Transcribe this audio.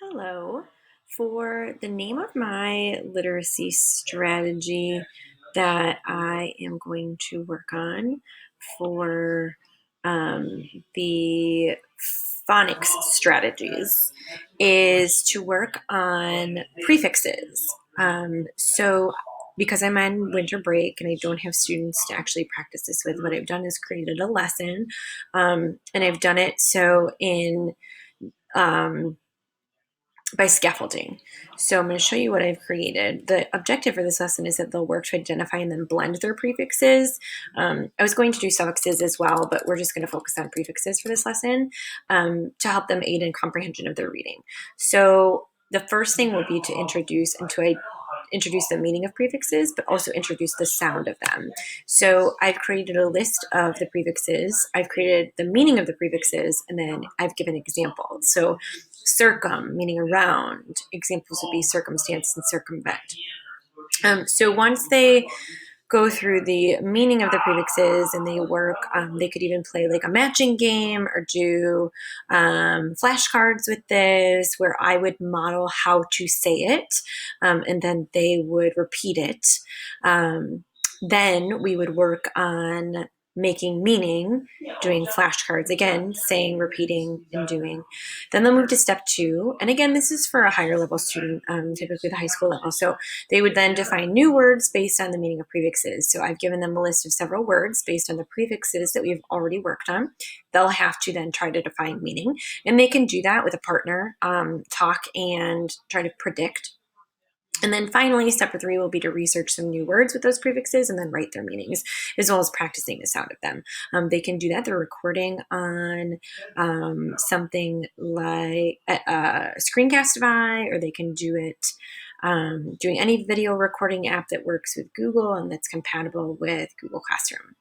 Hello. For the name of my literacy strategy that I am going to work on for the phonics strategies is to work on prefixes. So, because I'm on winter break and I don't have students to actually practice this with, what I've done is created a lesson, and I've done it so in um, by scaffolding. So I'm going to show you what I've created. The objective for this lesson is that they'll work to identify and then blend their prefixes. I was going to do suffixes as well, but we're just going to focus on prefixes for this lesson to help them aid in comprehension of their reading. So the first thing will be to introduce the meaning of prefixes, but also introduce the sound of them. So I've created a list of the prefixes, I've created the meaning of the prefixes, and then I've given examples. So circum, meaning around, examples would be circumstance and circumvent. So once they go through the meaning of the prefixes and they work, they could even play like a matching game or do flashcards with this where I would model how to say it, and then they would repeat it. Then we would work on making meaning, doing flashcards again, saying, repeating, and doing. Then they'll move to step two. And again, this is for a higher level student, typically the high school level. So they would then define new words based on the meaning of prefixes. So I've given them a list of several words based on the prefixes that we've already worked on. They'll have to then try to define meaning. And they can do that with a partner, talk and try to predict. And then finally, step three will be to research some new words with those prefixes and then write their meanings, as well as practicing the sound of them. They can do that. They're recording on something like a Screencastify, or they can do it doing any video recording app that works with Google and that's compatible with Google Classroom.